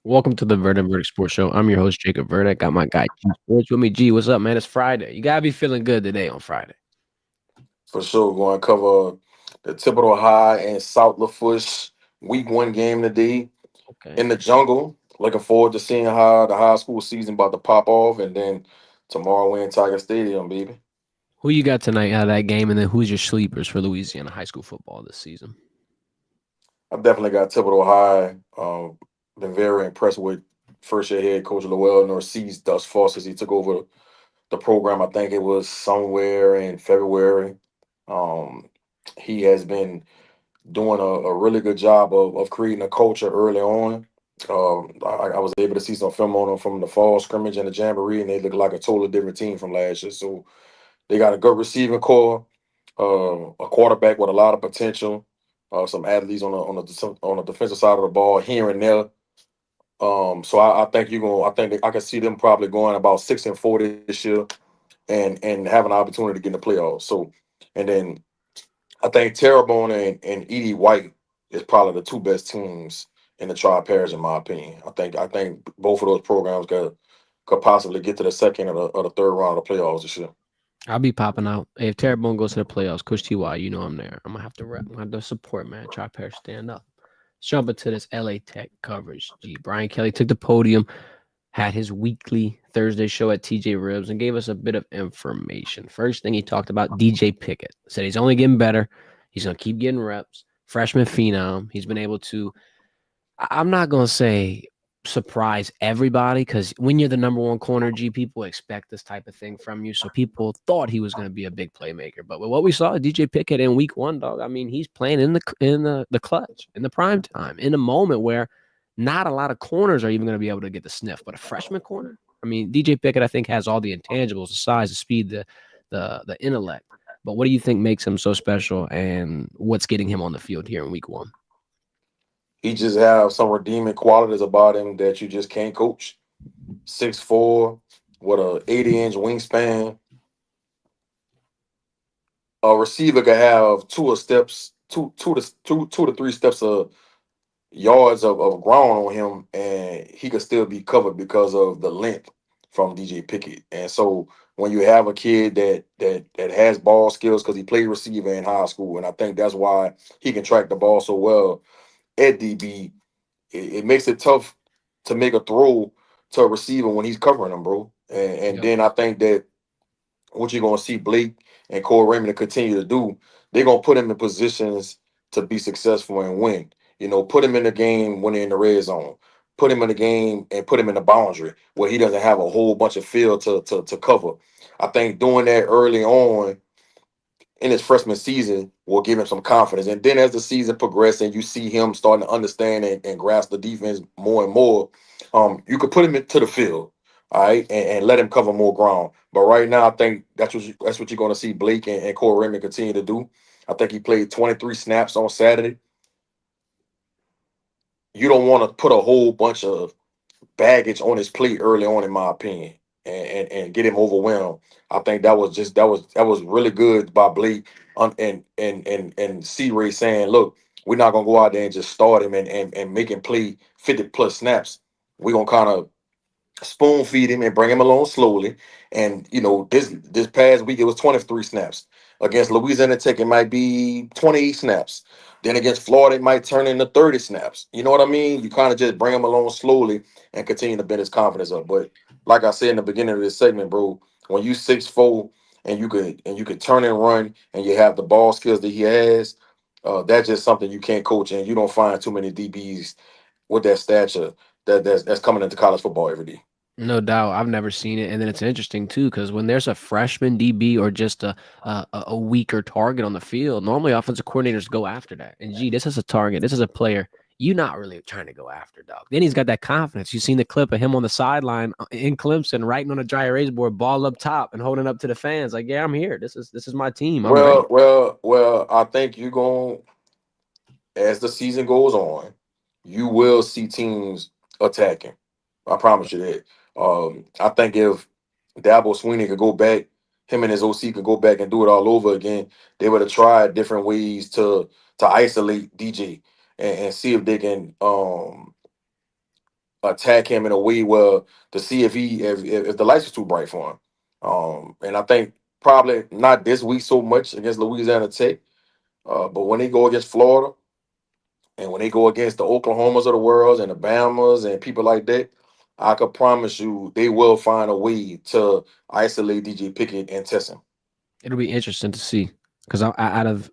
Welcome to the Verdin Verdict Sports Show. I'm your host, Jacob Verdict. Got my guy G Sports with me. G, what's up, man? It's Friday. You gotta be feeling good today on Friday. For sure. Going to cover the Thibodeau High and South Lafourche week one game today Okay. in the jungle. Looking forward to seeing how the high school season about to pop off. And then tomorrow we're in Tiger Stadium, baby. Who you got tonight out of that game, and then who's your sleepers for Louisiana high school football this season? I definitely got Thibodeau High. Been very impressed with first year head coach Lowell Norcease thus far since he took over the program. I think it was somewhere in February. Um, he has been doing a really good job of creating a culture early on. I was able to see some film on them from the fall scrimmage and the jamboree, and they look like a totally different team from last year. So they got a good receiving core, a quarterback with a lot of potential, some athletes on the defensive side of the ball here and there. So I think you're going. I think I can see them probably going about 6-4 this year, and having an opportunity to get in the playoffs. So, and then I think Terrebonne and Edie White is probably the two best teams in the Tri Parish, in my opinion. I think both of those programs could possibly get to the second or the third round of the playoffs this year. I'll be popping out. Hey, if Terrebonne goes to the playoffs, Coach TY, you know I'm there. I'm gonna have to rep. I'm gonna have to support, man. Try pair stand up. Let's jump into this LA Tech coverage. G. Brian Kelly took the podium, had his weekly Thursday show at TJ Ribs, and gave us a bit of information. First thing he talked about DJ Pickett. Said he's only getting better. He's gonna keep getting reps. Freshman phenom. He's been able to I'm not gonna say surprise everybody because when you're the number one corner, G, people expect this type of thing from you. So people thought he was gonna be a big playmaker. But with what we saw, DJ Pickett in week one, dog, I mean, he's playing in the clutch, in the prime time, in a moment where not a lot of corners are even gonna be able to get the sniff. But a freshman corner, I mean, DJ Pickett, I think, has all the intangibles, the size, the speed, the intellect. But what do you think makes him so special and what's getting him on the field here in week one? He just have some redeeming qualities about him that you just can't coach. 6'4", with a 80-inch wingspan. A receiver could have two to three steps of yards of ground on him, and he could still be covered because of the length from DJ Pickett. And so when you have a kid that has ball skills because he played receiver in high school, and I think that's why he can track the ball so well at DB, it makes it tough to make a throw to a receiver when he's covering him, bro. And Yep. then I think that what you're gonna see Blake and Cole Raymond continue to do, they're gonna put him in positions to be successful and win. Put him in the game when they're in the red zone. Put him in the game and put him in the boundary where he doesn't have a whole bunch of field to cover. I think doing that early on in his freshman season will give him some confidence. And then as the season progresses and you see him starting to understand and grasp the defense more and more, you could put him into the field, all right, and let him cover more ground. But right now, I think that's what you're going to see Blake and Cole Raymond continue to do. I think he played 23 snaps on Saturday. You don't want to put a whole bunch of baggage on his plate early on, in my opinion, and get him overwhelmed. I think that was really good by Blake, and C Ray saying, look, we're not gonna go out there and just start him and make him play 50 plus snaps. We're gonna kind of spoon feed him and bring him along slowly. And this past week it was 23 snaps. Against Louisiana Tech, it might be 28 snaps. Then against Florida, it might turn into 30 snaps. You know what I mean? You kind of just bring him along slowly and continue to build his confidence up. But like I said in the beginning of this segment, bro, when you 6'4" and you could turn and run and you have the ball skills that he has, that's just something you can't coach, and you don't find too many DBs with that stature that's coming into college football every day. No doubt. I've never seen it. And then it's interesting too, because when there's a freshman DB or just a weaker target on the field, normally offensive coordinators go after that. And gee, this is a target. This is a player you're not really trying to go after, dog. Then he's got that confidence. You've seen the clip of him on the sideline in Clemson, writing on a dry erase board, ball up top, and holding up to the fans, like, "Yeah, I'm here. This is my team. I'm Well, ready." well, well. I think you're going as the season goes on, you will see teams attacking. I promise you that. I think if Dabo Sweeney could go back, him and his OC could go back and do it all over again, they would have tried different ways to isolate DJ and see if they can attack him in a way where to see if the lights was too bright for him. And I think probably not this week so much against Louisiana Tech, but when they go against Florida and when they go against the Oklahomas of the world and the Bamas and people like that, I could promise you they will find a way to isolate DJ Pickett and test him. It'll be interesting to see because out of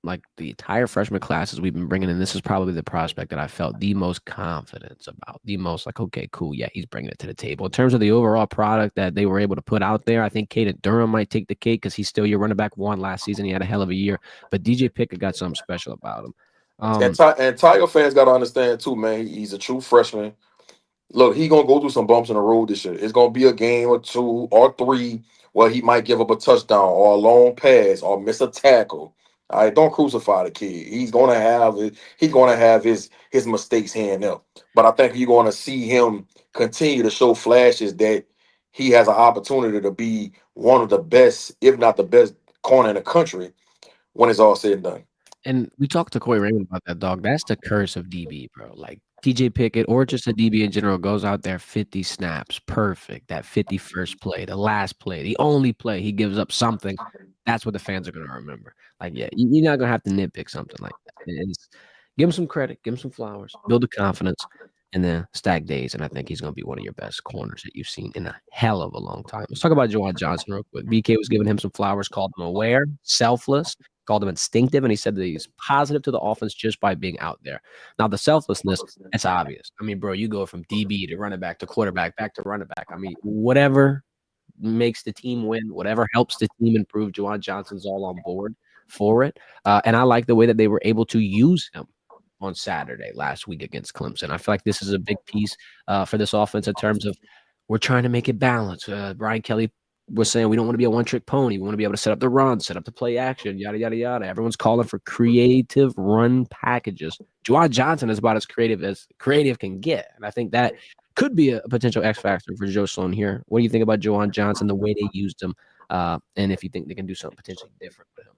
like the entire freshman classes we've been bringing in, this is probably the prospect that I felt the most confidence about. The most like, okay, cool, yeah, he's bringing it to the table. In terms of the overall product that they were able to put out there, I think Caden Durham might take the cake because he's still your running back one last season. He had a hell of a year, but DJ Pickett got something special about him. And Tiger fans got to understand too, man. He's a true freshman. Look, he gonna go through some bumps in the road this year. It's gonna be a game or two or three where he might give up a touchdown or a long pass or miss a tackle. All right, don't crucify the kid. He's gonna have his mistakes here and there. But I think you're gonna see him continue to show flashes that he has an opportunity to be one of the best, if not the best, corner in the country when it's all said and done. And we talked to Corey Raymond about that, dog. That's the curse of DB, bro. Like TJ Pickett or just a DB in general goes out there 50 snaps, perfect. That 51st play, the last play, the only play he gives up something. That's what the fans are going to remember. Like, yeah, you're not going to have to nitpick something like that. Give him some credit, give him some flowers, build the confidence, and then stack days. And I think he's going to be one of your best corners that you've seen in a hell of a long time. Let's talk about Juwan Johnson real quick. BK was giving him some flowers, called him aware, selfless, called him instinctive, and he said that he's positive to the offense just by being out there. Now, the selflessness, it's obvious. I mean, bro, you go from DB to running back to quarterback, back to running back. I mean, whatever makes the team win, whatever helps the team improve, Juwan Johnson's all on board for it. And I like the way that they were able to use him on Saturday last week against Clemson. I feel like this is a big piece for this offense in terms of we're trying to make it balanced. Brian Kelly was saying we don't want to be a one-trick pony. We want to be able to set up the run, set up the play action, yada, yada, yada. Everyone's calling for creative run packages. Juwan Johnson is about as creative can get. And I think that could be a potential X factor for Joe Sloan here. What do you think about Juwan Johnson, the way they used him, and if you think they can do something potentially different with him?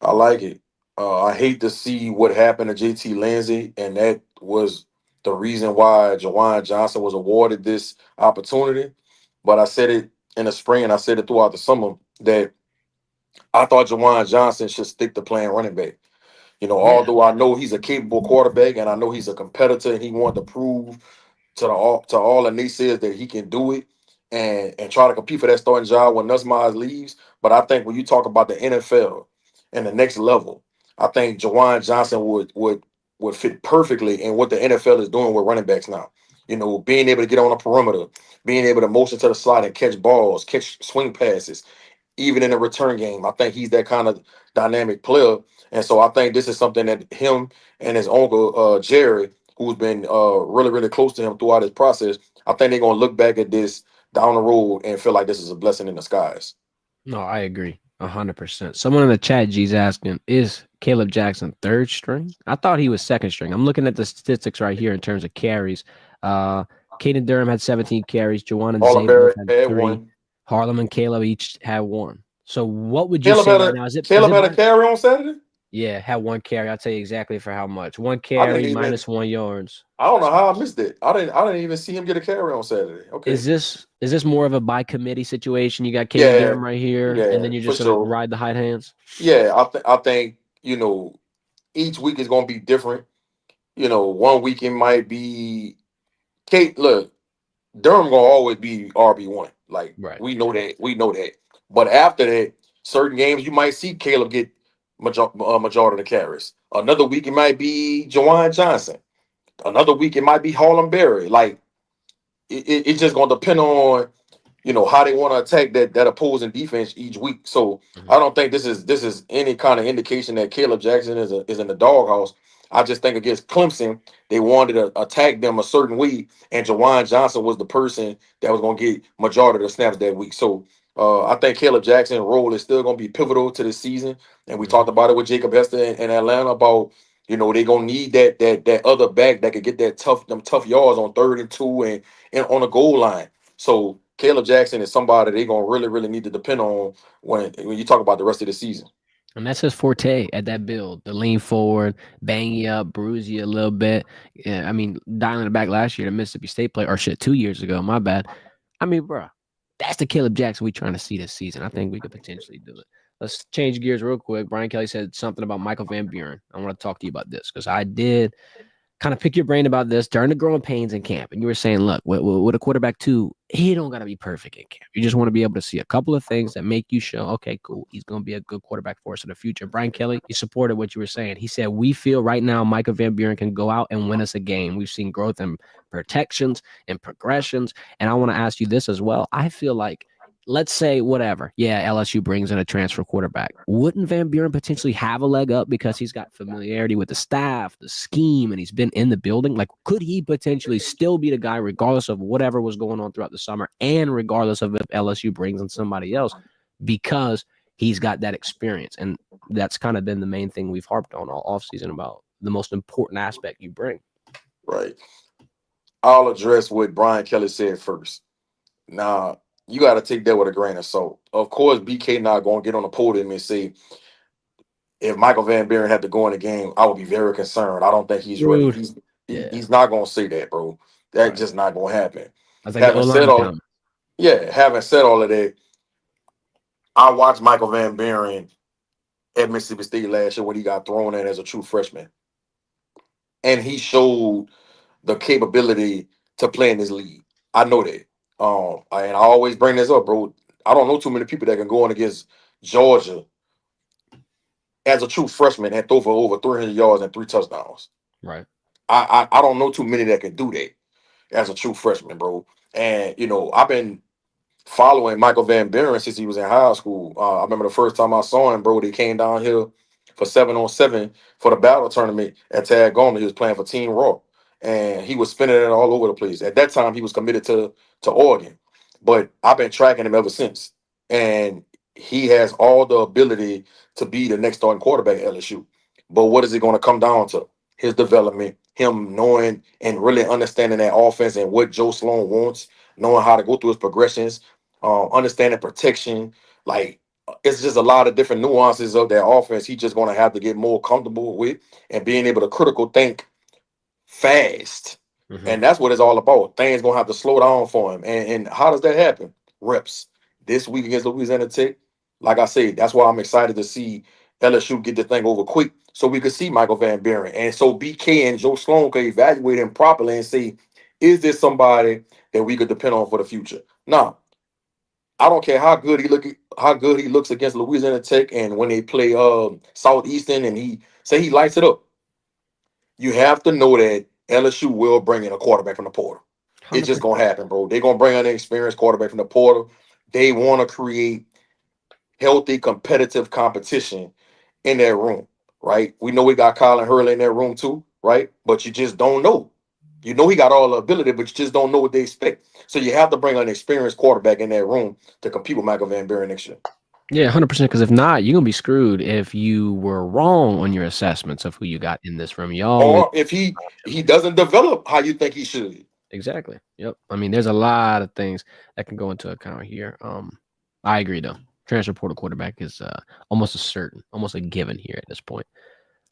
I like it. I hate to see what happened to JT Lindsey, and that was the reason why Jawan Johnson was awarded this opportunity. But I said it in the spring, and I said it throughout the summer that I thought Jawan Johnson should stick to playing running back. Yeah. Although I know he's a capable quarterback, and I know he's a competitor, and he wanted to prove to all the naysayers that he can do it and try to compete for that starting job when Nussmeier leaves. But I think when you talk about the NFL and the next level, I think Jawan Johnson would fit perfectly in what the NFL is doing with running backs now. Being able to get on the perimeter, being able to motion to the slide and catch balls, catch swing passes, even in a return game. I think he's that kind of dynamic player. And so I think this is something that him and his uncle Jerry, who's been really, really close to him throughout his process, I think they're gonna look back at this down the road and feel like this is a blessing in disguise. No, I agree 100%. Someone in the chat, G's asking, is Caleb Jackson third string? I thought he was second string. I'm looking at the statistics right here in terms of carries. Caden Durham had 17 carries. Jawan and Zay both Hollenberry had had 3. one. Harlem and Caleb each had 1. So what would you Caleb say had right a now? Is Caleb it had a by carry on Saturday. yeah, had 1 carry. I'll tell you exactly for how much. 1 I didn't carry even. minus 1 yards. I don't know how I missed it. I didn't even see him get a carry on Saturday. Okay. Is this more of a by committee situation? You got Caden Yeah. Durham right here, and Yeah. then you're For just gonna sure. ride the hot hands? Yeah. I think each week is going to be different. One week it might be Kate. Look, Durham gonna always be RB1. Like Right. we know that. We know that. But after that, certain games you might see Caleb get majority of the carries. Another week it might be Jawan Johnson. Another week it might be Harlem Berry. Like it's just gonna depend on how they want to attack that opposing defense each week. So Mhm. I don't think this is any kind of indication that Caleb Jackson is in the doghouse. I just think against Clemson, they wanted to attack them a certain way, and Jawan Johnson was the person that was going to get majority of the snaps that week. So I think Caleb Jackson's role is still going to be pivotal to the season. And we talked Mhm. about it with Jacob Hester in Atlanta about they're gonna need that other back that could get them tough yards on 3rd and 2 and on the goal line. So Caleb Jackson is somebody they're gonna really, really need to depend on when you talk about the rest of the season. And that's his forte at that build. The lean forward, bang you up, bruise you a little bit. Yeah, I mean, dialing it back last year to Mississippi State play, or shit, 2 years ago. My bad. I mean, bro, that's the Caleb Jackson we trying to see this season. I think we could potentially do it. Let's change gears real quick. Brian Kelly said something about Michael Van Buren. I want to talk to you about this because I did kind of pick your brain about this during the growing pains in camp. And you were saying, look, with a quarterback too, he don't got to be perfect in camp. You just want to be able to see a couple of things that make you show, okay, cool, he's going to be a good quarterback for us in the future. Brian Kelly, he supported what you were saying. He said, we feel right now Michael Van Buren can go out and win us a game. We've seen growth in protections and progressions. And I want to ask you this as well. I feel like, let's say whatever. Yeah, LSU brings in a transfer quarterback. Wouldn't Van Buren potentially have a leg up because he's got familiarity with the staff, the scheme, and he's been in the building? Like, could he potentially still be the guy regardless of whatever was going on throughout the summer and regardless of if LSU brings in somebody else because he's got that experience? And that's kind of been the main thing we've harped on all offseason about the most important aspect you bring. Right. I'll address what Brian Kelly said first. Now, you got to take that with a grain of salt. Of course, BK not going to get on the podium and say, if Michael Van Buren had to go in the game, I would be very concerned. I don't think he's ready. Rude. Yeah. He's not going to say that, bro. That's Right. just not going to happen. That's like the O Having said line all, comment. yeah, having said all of that, I watched Michael Van Buren at Mississippi State last year when he got thrown in as a true freshman, and he showed the capability to play in this league. I know that. And I always bring this up, bro. I don't know too many people that can go in against Georgia as a true freshman and throw for over 300 yards and 3 touchdowns. Right. I don't know too many that can do that as a true freshman, bro. And I've been following Michael Van Buren since he was in high school. I remember the first time I saw him, bro. They came down here for 7-on-7 for the battle tournament at Tag Goma. He was playing for Team Raw, and he was spinning it all over the place. At that time, he was committed to Oregon, but I've been tracking him ever since, and he has all the ability to be the next starting quarterback at LSU. But what is it going to come down to? His development, him knowing and really understanding that offense and what Joe Sloan wants, knowing how to go through his progressions, understanding protection. Like, it's just a lot of different nuances of that offense. He's just going to have to get more comfortable with and being able to critical think fast. Mm-hmm. And that's what it's all about. Things going to have to slow down for him. And how does that happen? Reps. This week against Louisiana Tech, like I said, that's why I'm excited to see LSU get the thing over quick so we could see Michael Van Buren. And so BK and Joe Sloan could evaluate him properly and see, is this somebody that we could depend on for the future? Now, I don't care how good he looks against Louisiana Tech, and when they play Southeastern, and he say he lights it up. You have to know that LSU will bring in a quarterback from the portal. It's just 100%. gonna happen, bro. They're gonna bring in an experienced quarterback from the portal. They want to create healthy, competitive competition in that room, right? We know we got Colin Hurley in that room too, right? But you just don't know. You know he got all the ability, but you just don't know what they expect. So you have to bring an experienced quarterback in that room to compete with Michael Van Buren next year. Yeah, 100%. Because if not, you're gonna be screwed if you were wrong on your assessments of who you got in this room. You always Or if he doesn't develop how you think he should. exactly. Yep. I mean, there's a lot of things that can go into account here. I agree though. Transfer portal quarterback is almost a certain, almost a given here at this point.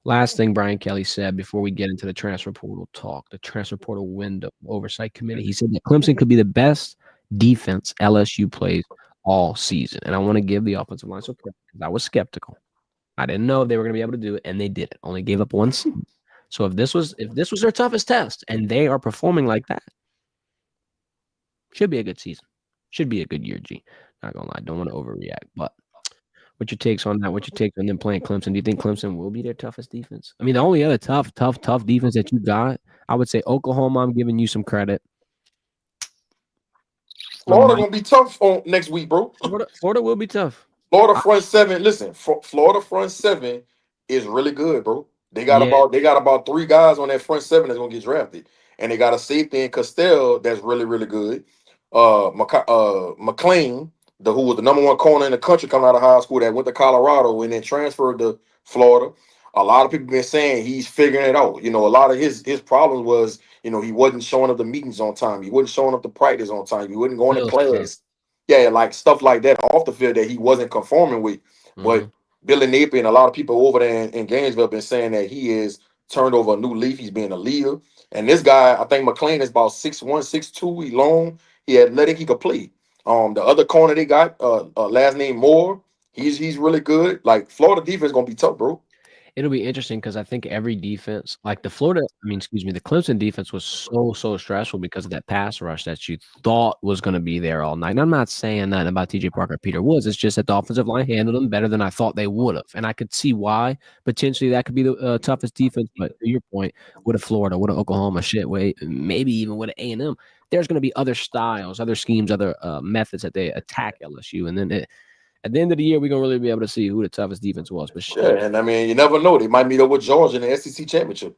Last thing Brian Kelly said before we get into the transfer portal talk, the transfer portal window oversight committee. He said that Clemson could be the best defense LSU plays all season, and I want to give the offensive line some credit because I was skeptical. I didn't know if they were going to be able to do it, and they did it. Only gave up one seed. So if this was their toughest test, and they are performing like that, should be a good season. Should be a good year. G. Not gonna lie, don't want to overreact. But what's your takes on that? What's your takes on them playing Clemson? Do you think Clemson will be their toughest defense? I mean, the only other tough defense that you got, I would say Oklahoma. I'm giving you some credit. Florida gonna be tough on next week, bro. Florida will be tough. Florida I, front seven. Listen, Florida front seven is really good, bro. yeah, They got about three guys on that front seven that's gonna get drafted, and they got a safety in Castell that's really good. McLean, who was the number one corner in the country coming out of high school, that went to Colorado and then transferred to Florida. A lot of people been saying he's figuring it out. A lot of his problems was he wasn't showing up to meetings on time. He wasn't showing up to practice on time. He wasn't going to Phil stuff. class. Yeah, like stuff like that off the field that he wasn't conforming with. Hmm. But Billy Napier and a lot of people over there in Gainesville have been saying that he is turned over a new leaf. He's being a leader. And this guy, I think McLean is about 6'1", 6'2". He long. He athletic. He could play. The other corner they got, last name Moore. He's really good. Like Florida defense gonna be tough, bro. It'll be interesting because I think every defense, like the Clemson defense was so stressful because of that pass rush that you thought was going to be there all night. And I'm not saying that about TJ Parker, Peter Woods. It's just that the offensive line handled them better than I thought they would have, and I could see why potentially that could be the toughest defense. But to your point, with a Florida, with a Oklahoma, shit, wait, maybe even with an A&M, there's going to be other styles, other schemes, other methods that they attack LSU, and then at the end of the year, we're gonna really be able to see who the toughest defense was. But Yeah, shit. and I mean, you never know. They might meet up with Georgia in the SEC championship.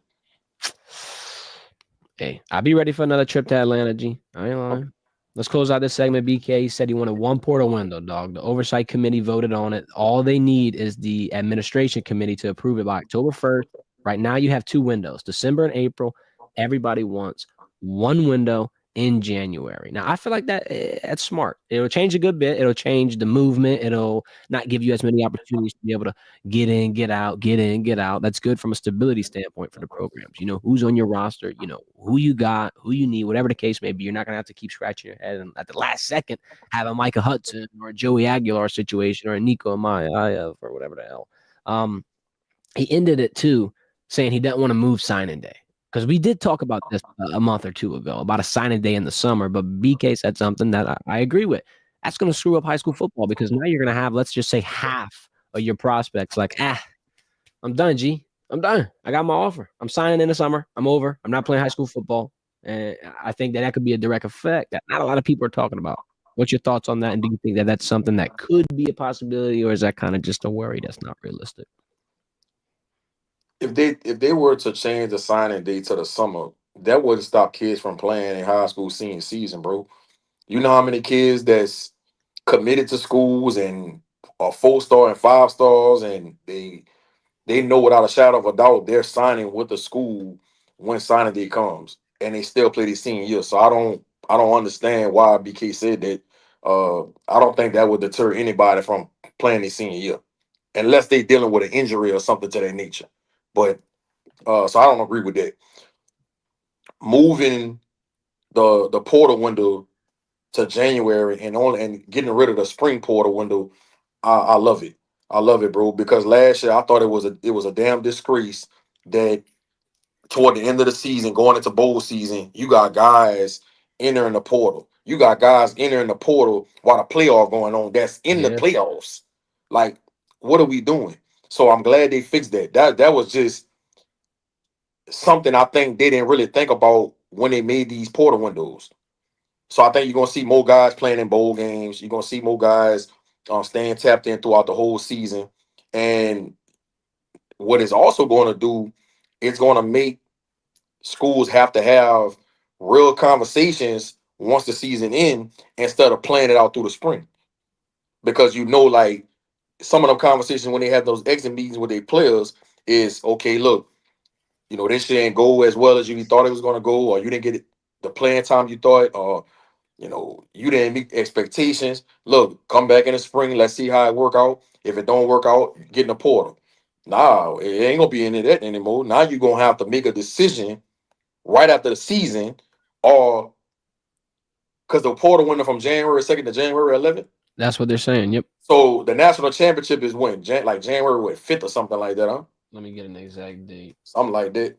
Hey, I'll be ready for another trip to Atlanta, G. I ain't lying. Let's close out this segment. BK said he wanted one portal window, dog. The oversight committee voted on it. All they need is the administration committee to approve it by October 1st. Right now, you have two windows, December and April. Everybody wants one window in January. Now, I feel like that's smart. It'll change a good bit. It'll change the movement. It'll not give you as many opportunities to be able to get in, get out, get in, get out. That's good from a stability standpoint for the programs. You know, who's on your roster, you know, who you got, who you need, whatever the case may be. You're not going to have to keep scratching your head and at the last second have a Micah Hudson or a Joey Aguilar situation or a Nico Amaya or whatever the hell. He ended it too, saying he doesn't want to move signing day. Because we did talk about this a month or two ago, about a signing day in the summer, but BK said something that I agree with. That's going to screw up high school football because now you're going to have, let's just say, half of your prospects like, I'm done, G. I'm done. I got my offer. I'm signing in the summer. I'm over. I'm not playing high school football. And I think that could be a direct effect that not a lot of people are talking about. What's your thoughts on that? And do you think that that's something that could be a possibility, or is that kind of just a worry that's not realistic? If they were to change the signing date to the summer, that would stop kids from playing in high school senior season, bro. You know how many kids that's committed to schools and are 4-star and 5 stars, and they know without a shadow of a doubt they're signing with the school when signing day comes, and they still play their senior year. So I don't understand why BK said that. I don't think that would deter anybody from playing their senior year, unless they dealing with an injury or something to that nature. But so I don't agree with that. Moving the portal window to January and getting rid of the spring portal window, I love it. I love it, bro. Because last year I thought it was a damn disgrace that toward the end of the season, going into bowl season, you got guys entering the portal. You got guys entering the portal while the playoff going on. That's in the Yeah. playoffs. Like, what are we doing? So I'm glad they fixed that. That was just something I think they didn't really think about when they made these portal windows. So I think you're gonna see more guys playing in bowl games. You're gonna see more guys staying tapped in throughout the whole season. And what it's also going to do, it's going to make schools have to have real conversations once the season ends instead of playing it out through the spring. Because like some of them conversations when they have those exit meetings with their players is okay. Look, this shit ain't go as well as you thought it was going to go, or you didn't get the playing time you thought, or you didn't meet expectations. Look, come back in the spring. Let's see how it work out. If it don't work out, get in the portal. Nah, it ain't gonna be any of that anymore. Now you're gonna have to make a decision right after the season, or because the portal window from January 2nd to January 11th. That's what they're saying. Yep. So the national championship is when, like January 5th or something like that, huh? Let me get an exact date. Something like that.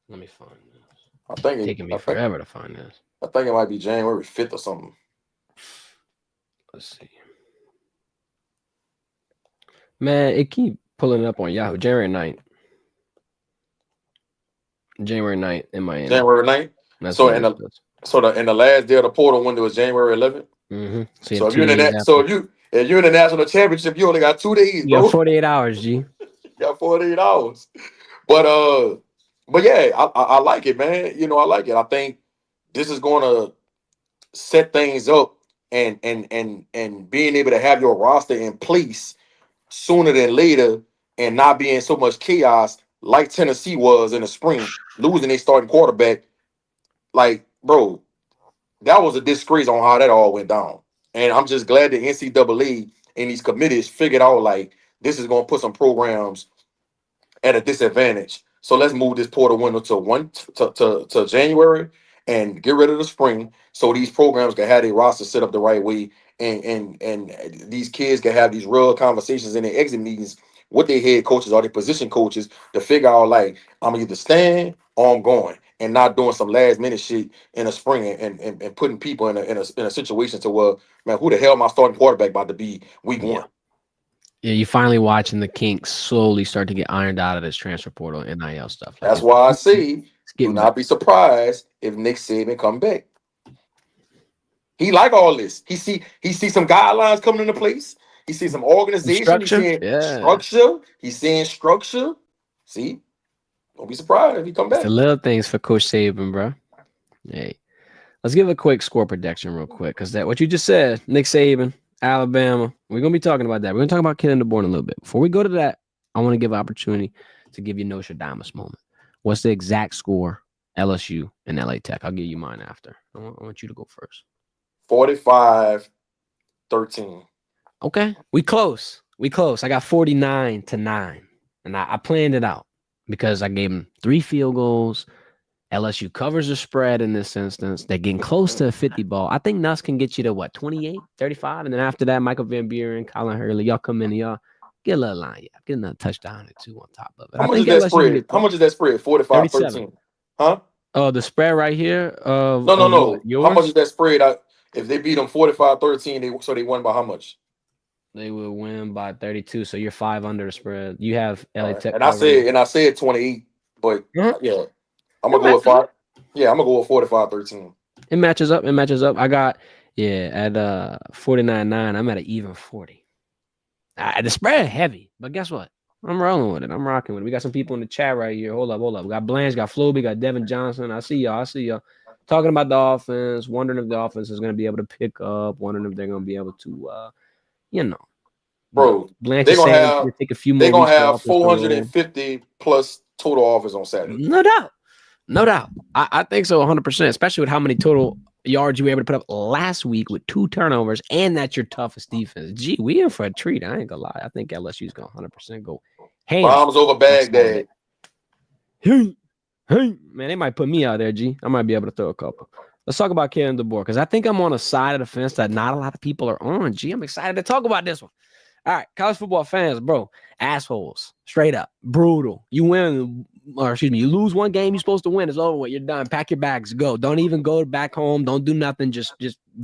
Let me find this. I think it, Taking me I think forever to find this. I think it might be January 5th or something. Let's see. Man, it keep pulling up on Yahoo. January 9th. January 9th in Miami. January 9th. That's So what in it the says. in the last day of the portal window is January 11th. Mm-hmm. So you So have if you're 2 in days that, so after. if you're in the national championship, you only got 2 days, You have bro. 48 hours, G. You got 48 hours. But yeah, I like it, man. I like it. I think this is going to set things up, and being able to have your roster in place sooner than later and not being so much chaos. like Tennessee was in the spring, losing their starting quarterback. Like, bro, that was a disgrace on how that all went down. And I'm just glad the NCAA and these committees figured out like this is gonna put some programs at a disadvantage. So let's move this portal window to January and get rid of the spring so these programs can have their roster set up the right way and these kids can have these real conversations in their exit meetings with their head coaches or their position coaches to figure out like I'm either staying or I'm going and not doing some last minute shit in the spring and putting people in a situation to where man who the hell my starting quarterback about to be week Yeah. one. Yeah, you're finally watching the kinks slowly start to get ironed out of this transfer portal and NIL stuff. Like That's why I say it's do getting better. not be surprised if Nick Saban come back. He like all this. He see some guidelines coming into place. He see some Some organization. He's structure. seeing Yeah. structure. He's seeing structure. See, don't be surprised if he come It's the back. little things for Coach Saban, bro. Hey, let's give a quick score prediction real quick because that what you just said, Nick Saban, Alabama. We're gonna be talking about that. We're gonna talk about killing the board in a little bit. Before we go to that, I want to give an opportunity to give you Nostradamus moment. What's the exact score? LSU and LA Tech. I'll give you mine after. I want you to go first. 45-13. Okay, we close. We close. I got 49-9, and I planned it out because I gave him 3 field goals. LSU covers the spread in this instance. They're getting close to a 50 ball. I think Nuss can get you to what, 28, 35? And then after that, Michael Van Buren, Colin Hurley, y'all come in and y'all get a little line. Yeah, get another touchdown or 2 on top of it. How I much is think that LSU can spread? get How close. much is that spread? 45 37. 13. Huh? Oh, the spread right here No, no, of what? no. How much is Yours? that spread? If they beat them 45-13, they won by how much? They will win by 32. So you're 5 under the spread. You have All LA right. Tech And I covering. said 28, but Uh-huh. yeah, I'm It gonna go with matches up. 5. Yeah, I'm gonna go with 45-13. It matches up. It matches up. I got, yeah, at 49-9, I'm at an even 40. The spread heavy, but guess what? I'm rolling with it. I'm rocking with it. We got some people in the chat right here. Hold up, hold up. We got Blanche, got Floby, got Devin Johnson. I see y'all. I see y'all talking about the offense, wondering if the offense is going to be able to pick up, wondering if they're going to be able to, you know, look. Bro, Blanche they're is gonna saying it's have going to take a few they're more gonna weeks for the have offense to roll. 450 plus total offers on Saturday. No doubt. No doubt. I think so 100%, especially with how many total yards you were able to put up last week with 2 turnovers, and that's your toughest defense. Gee, we in for a treat. I ain't gonna lie. I think LSU's gonna 100% go ham Bombs over on Saturday. Baghdad. Man, they might put me out there, G. I might be able to throw a couple. Let's talk about Kalen DeBoer because I think I'm on a side of the fence that not a lot of people are on. G, I'm excited to talk about this one. All right, college football fans, bro, assholes, straight up, brutal. You win, or excuse me, you lose one game you're supposed to win. It's over with. You're done. Pack your bags, go. Don't even go back home. Don't do nothing. Just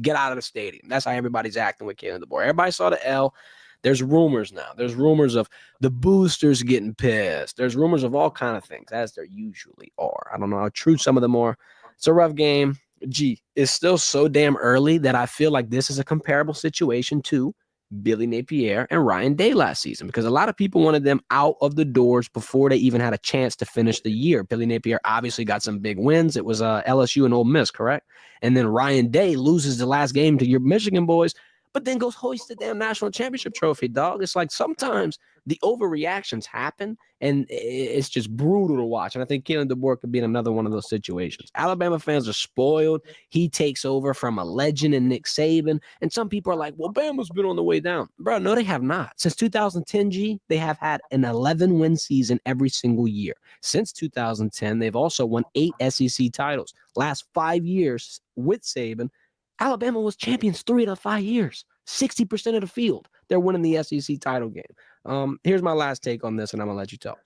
get out of the stadium. That's how everybody's acting with Kalen DeBoer. Everybody saw the L. There's rumors now. There's rumors of the boosters getting pissed. There's rumors of all kind of things, as there usually are. I don't know how true some of them are. It's a rough game. Gee, it's still so damn early that I feel like this is a comparable situation to Billy Napier and Ryan Day last season because a lot of people wanted them out of the doors before they even had a chance to finish the year. Billy Napier obviously got some big wins. It was LSU and Ole Miss, correct? And then Ryan Day loses the last game to your Michigan boys, but then goes hoist the damn national championship trophy, dog. It's like sometimes the overreactions happen, and it's just brutal to watch. And I think Kalen DeBoer could be in another one of those situations. Alabama fans are spoiled. He takes over from a legend in Nick Saban, and some people are like, well, Bama's been on the way down. Bro, no, they have not. Since 2010, G, they have had an 11-win season every single year. Since 2010, they've also won 8 SEC titles. Last 5 years with Saban, Alabama was champions 3 out of 5 years. 60% of the field, they're winning the SEC title game. Here's my last take on this, and I'm gonna let you talk.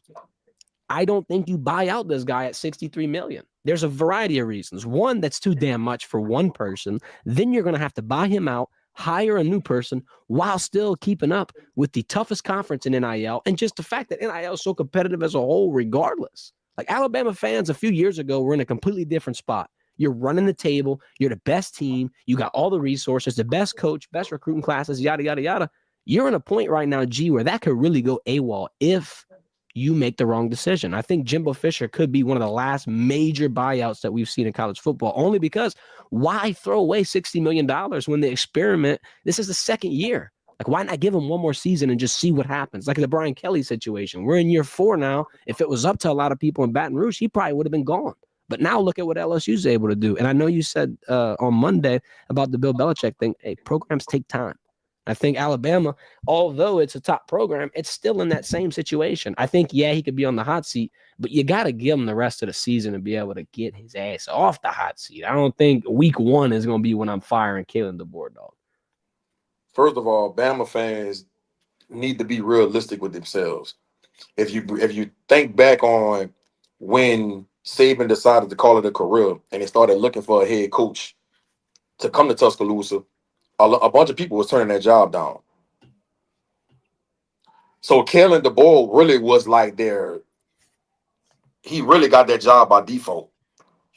I don't think you buy out this guy at $63 million. There's a variety of reasons. One, that's too damn much for one person. Then you're gonna have to buy him out, hire a new person, while still keeping up with the toughest conference in NIL, and just the fact that NIL is so competitive as a whole, regardless. Like Alabama fans a few years ago were in a completely different spot. You're running the table. You're the best team. You got all the resources, the best coach, best recruiting classes, yada, yada, yada. You're in a point right now, G, where that could really go AWOL if you make the wrong decision. I think Jimbo Fisher could be one of the last major buyouts that we've seen in college football, only because why throw away $60 million when the experiment, this is the second year. Like, why not give him one more season and just see what happens? Like the Brian Kelly situation. We're in year 4 now. If it was up to a lot of people in Baton Rouge, he probably would have been gone. But now look at what LSU's able to do. And I know you said on Monday about the Bill Belichick thing. Hey, programs take time. I think Alabama, although it's a top program, it's still in that same situation. I think, yeah, he could be on the hot seat, but you got to give him the rest of the season to be able to get his ass off the hot seat. I don't think week 1 is going to be when I'm firing Kalen DeBoer, dog. First of all, Bama fans need to be realistic with themselves. If you think back on when Saban decided to call it a career and they started looking for a head coach to come to Tuscaloosa, a bunch of people was turning that job down. So Kalen DeBoer really was like he really got that job by default.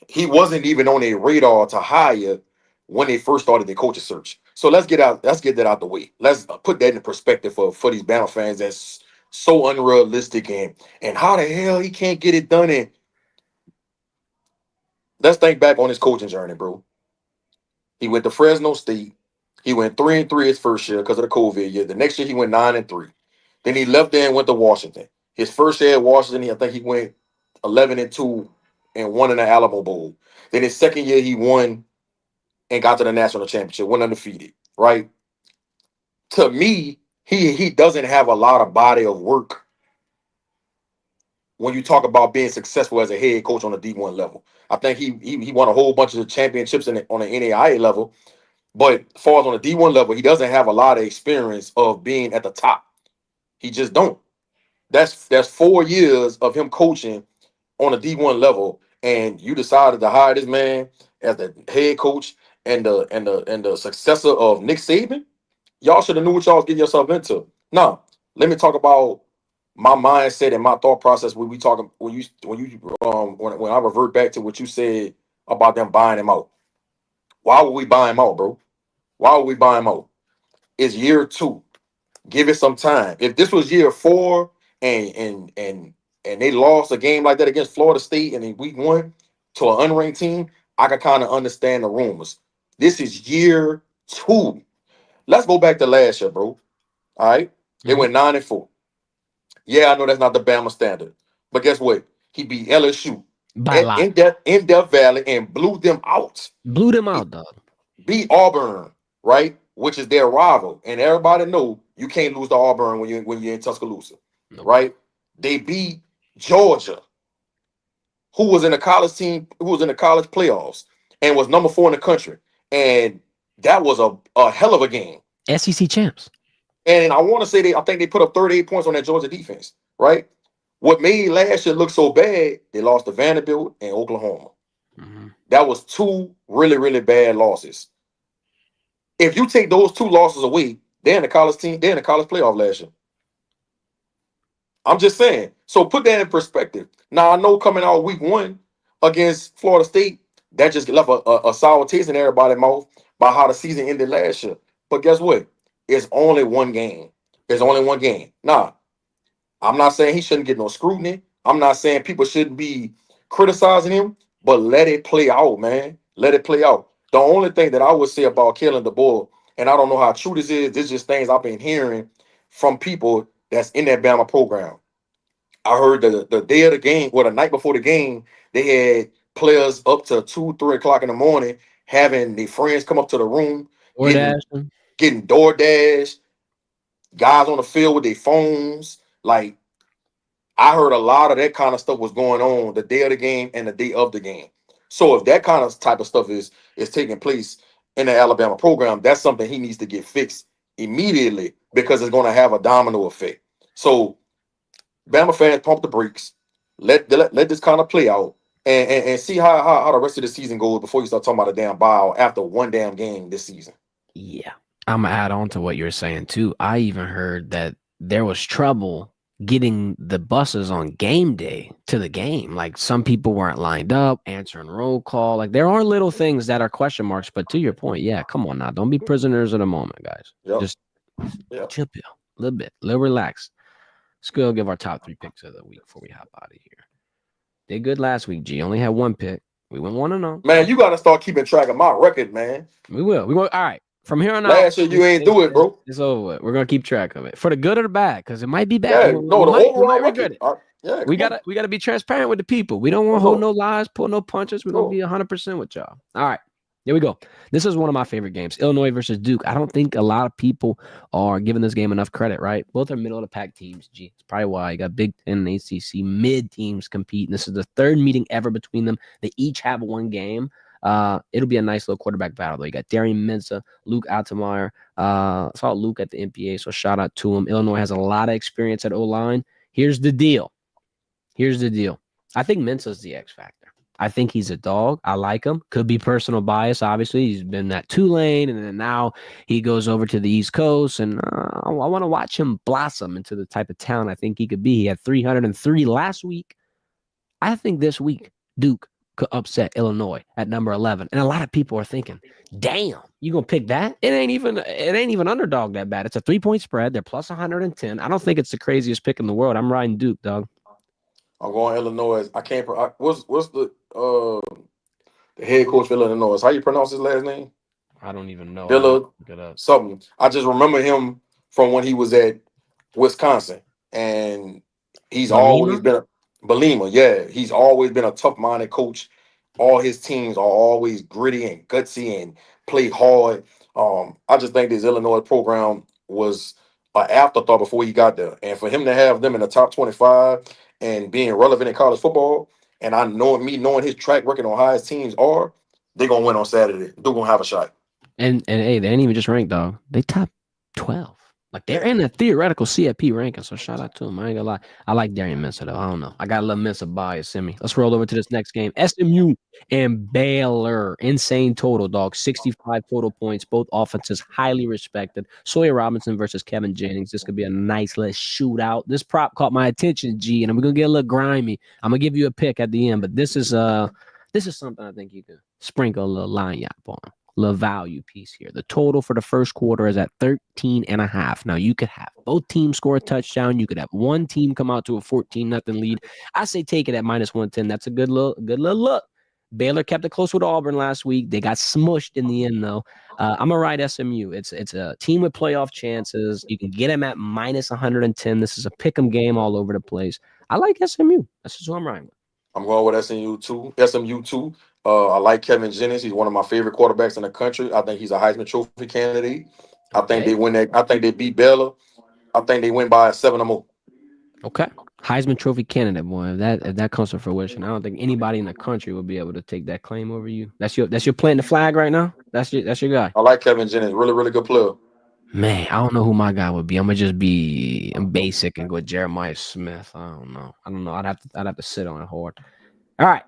He wasn't even on their radar to hire when they first started their coaching search. So let's get that out the way. Let's put that in perspective for these Bama fans that's so unrealistic and how the hell he can't get it done. And let's think back on his coaching journey, bro. He went to Fresno State. He went 3-3 his first year because of the COVID year. The next year he went 9-3. Then he left there and went to Washington. His first year at Washington, I think he went 11-2 and won in the Alamo Bowl. Then his second year he won and got to the national championship, went undefeated. Right? To me, he doesn't have a lot of body of work when you talk about being successful as a head coach on a D1 level. I think he won a whole bunch of championships on the NAIA level. But as far as on the D1 level, he doesn't have a lot of experience of being at the top. He just don't. That's 4 years of him coaching on a D1 level, and you decided to hire this man as the head coach and the successor of Nick Saban. Y'all should have knew what y'all was getting yourself into. Now, let me talk about my mindset and my thought process when we talking when I revert back to what you said about them buying him out. Why would we buy him out, bro? Why would we buy him out? It's year 2. Give it some time. If this was year 4 and and and and they lost a game like that against Florida State and in week 1 to an unranked team, I could kind of understand the rumors. This is year 2. Let's go back to last year, bro. All right. They went 9-4. Yeah, I know that's not the Bama standard. But guess what? He beat LSU By a lot. in Death Valley and blew them out. Blew them He out, dog. beat Auburn, right? Which is their rival. And everybody know you can't lose to Auburn when you're in Tuscaloosa, Nope. right? They beat Georgia, who was in the college team, who was in the college playoffs and was number 4 in the country. And that was a hell of a game. SEC champs. And I want to say I think they put up 38 points on that Georgia defense, right? What made last year look so bad, they lost to Vanderbilt and Oklahoma. Mm-hmm. That was 2 really, really bad losses. If you take those 2 losses away, they're in the college team, they're in the college playoff last year. I'm just saying. So put that in perspective. Now I know coming out week 1 against Florida State, that just left a sour taste in everybody's mouth by how the season ended last year. But guess what? It's only one game. There's only one game. Now, I'm not saying he shouldn't get no scrutiny. I'm not saying people shouldn't be criticizing him, but let it play out, man. Let it play out. The only thing that I would say about killing the bull, and I don't know how true this is just things I've been hearing from people that's in that Bama program. I heard the day of the game, or the night before the game, they had players up to 2, 3 o'clock in the morning having their friends come up to the room, getting DoorDash. getting DoorDash, guys on the field with their phones. Like, I heard a lot of that kind of stuff was going on the day of the game and the day of the game. So if that kind of type of stuff is taking place in the Alabama program, that's something he needs to get fixed immediately because it's going to have a domino effect. So Bama fans, pump the brakes. Let this kind of play out and see how the rest of the season goes before you start talking about a damn buyout after one damn game this season. Yeah. I'm going to add on to what you're saying, too. I even heard that there was trouble getting the buses on game day to the game. Like, some people weren't lined up, answering roll call. Like, there are little things that are question marks. But to your point, yeah, come on now. Don't be prisoners of the moment, guys. Yep. Just Yep. chill pill a little bit, a little relaxed. Let's go give our top 3 picks of the week before we hop out of here. Did good last week, G. Only had 1 pick. We went 1-0. Man, you got to start keeping track of my record, man. We will. We will. All right. From here on out, Last year you ain't do it, bro. it's over with. We're gonna keep track of it for the good or the bad, because it might be bad. Yeah, no, the We might overall regret record. it. Yeah, We come on. gotta be transparent with the people. We don't want Oh to hold no, no lies, pull no punches. We're gonna no. be 100% with y'all. All right, here we go. This is one of my favorite games, Illinois versus Duke. I don't think a lot of people are giving this game enough credit. Right, both are middle of the pack teams. Gee, it's probably why you got Big Ten and ACC mid teams competing. This is the third meeting ever between them. They each have one game. It'll be a nice little quarterback battle. Though. You got Darian Mensah, Luke Altemeyer. Saw Luke at the NPA, so shout out to him. Illinois has a lot of experience at O-line. Here's the deal. I think Mensah's the X factor. I think he's a dog. I like him. Could be personal bias, obviously. He's been at Tulane, and then now he goes over to the East Coast, and I want to watch him blossom into the type of talent I think he could be. He had 303 last week. I think this week, Duke could upset Illinois at number 11. And a lot of people are thinking, damn, you going to pick that? It ain't even underdog that bad. It's a 3-point spread. They're plus 110. I don't think it's the craziest pick in the world. I'm riding Duke, dog. I'm going Illinois. I can't. What's the head coach for Illinois? How you pronounce his last name? I don't even know. Villa Look it up. something. I just remember him from when he was at Wisconsin, and he's always Belima? been a Belima. Yeah, he's always been a tough-minded coach. All his teams are always gritty and gutsy and play hard. I just think this Illinois program was an afterthought before he got there, and for him to have them in the top 25 and being relevant in college football, and knowing his track record on how his teams are, they're gonna win on Saturday. They're gonna have a shot. And hey, they ain't even just ranked, dog. They top 12. Like they're Yeah. in the theoretical CFP ranking. So shout out to them. I ain't gonna lie. I like Darian Mensah though. I don't know. I got a little Mensah bias in me. Let's roll over to this next game. SMU and Baylor. Insane total, dog. 65 total points. Both offenses highly respected. Sawyer Robinson versus Kevin Jennings. This could be a nice little shootout. This prop caught my attention, G, and we're gonna get a little grimy. I'm gonna give you a pick at the end, but this is something I think you can sprinkle a little line yap on. The value piece here. The total for the first quarter is at 13.5. Now you could have both teams score a touchdown. You could have one team come out to a 14-0 lead. I say take it at minus 110. That's a good little look. Baylor kept it close with Auburn last week. They got smushed in the end, though. I'm gonna ride SMU. It's a team with playoff chances. You can get them at minus 110. This is a pick 'em game all over the place. I like SMU. That's just who I'm riding with. I'm going with SMU too. I like Kevin Jennings. He's one of my favorite quarterbacks in the country. I think he's a Heisman Trophy candidate. I think they Okay. win that. I think they beat Baylor. I think they win by 7 or more. Okay. Heisman Trophy candidate, boy. If that comes to fruition, I don't think anybody in the country will be able to take that claim over you. That's your planting the flag right now. That's your guy. I like Kevin Jennings. Really, really good player. Man, I don't know who my guy would be. I'm gonna just be basic and go with Jeremiah Smith. I don't know. I'd have to sit on it hard. All right.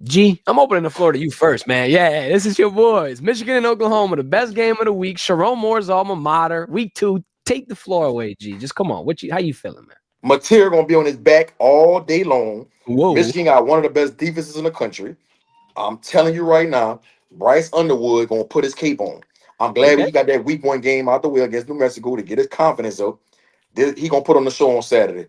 G, I'm opening the floor to you first, man. Yeah, this is your boys. Michigan and Oklahoma, the best game of the week. Sharon Moore's alma mater. Week 2. Take the floor away, G. Just come on. How you feeling, man? Mateer gonna be on his back all day long. Whoa. Michigan got one of the best defenses in the country. I'm telling you right now, Bryce Underwood gonna put his cape on. I'm glad Okay. he got that week 1 game out the way against New Mexico to get his confidence up. He gonna put on the show on Saturday.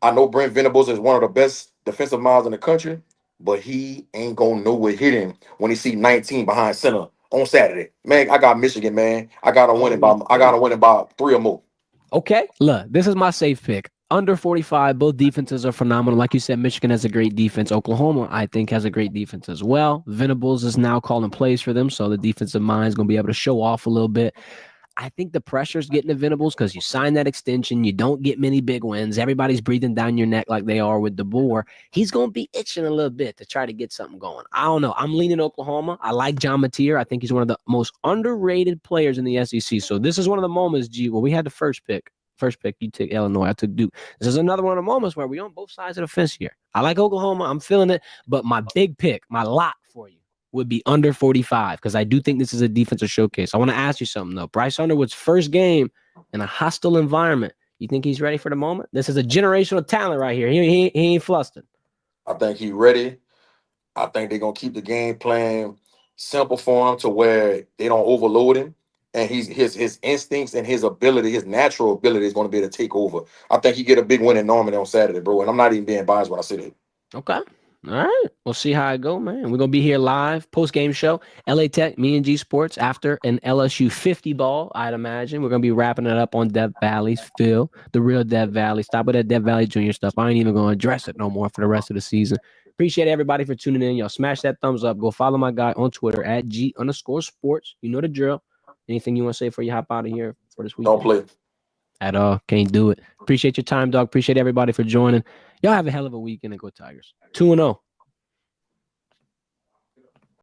I know Brent Venables is one of the best defensive minds in the country, but he ain't gonna know what hit him when he see 19 behind center on Saturday. Man, I got Michigan, man. I gotta win it by 3 or more. Okay. Look, this is my safe pick. Under 45, both defenses are phenomenal. Like you said, Michigan has a great defense. Oklahoma, I think, has a great defense as well. Venables is now calling plays for them, so the defensive mind is going to be able to show off a little bit. I think the pressure's getting to Venables because you sign that extension. You don't get many big wins. Everybody's breathing down your neck like they are with DeBoer. He's going to be itching a little bit to try to get something going. I don't know. I'm leaning Oklahoma. I like John Mateer. I think he's one of the most underrated players in the SEC. So this is one of the moments, G, where we had the first pick. First pick, you took Illinois. I took Duke. This is another one of the moments where we're on both sides of the fence here. I like Oklahoma. I'm feeling it. But my big pick, my lock for you, would be under 45 because I do think this is a defensive showcase. I want to ask you something, though. Bryce Underwood's first game in a hostile environment. You think he's ready for the moment? This is a generational talent right here. He ain't flustered. I think he's ready. I think they're gonna keep the game plan simple for him to where they don't overload him. And his instincts and his ability, his natural ability is going to be able to take over. I think he get a big win in Norman on Saturday, bro. And I'm not even being biased when I say that. Okay. All right. We'll see how it go, man. We're gonna be here live, post-game show. LA Tech, me and G Sports after an LSU 50 ball, I'd imagine. We're gonna be wrapping it up on Death Valley's Phil, the real Death Valley. Stop with that Death Valley Junior stuff. I ain't even gonna address it no more for the rest of the season. Appreciate everybody for tuning in. Y'all smash that thumbs up. Go follow my guy on Twitter at G_sports. You know the drill. Anything you want to say before you hop out of here for this weekend? Don't play. At all. Can't do it. Appreciate your time, dog. Appreciate everybody for joining. Y'all have a hell of a weekend and go Tigers. 2-0.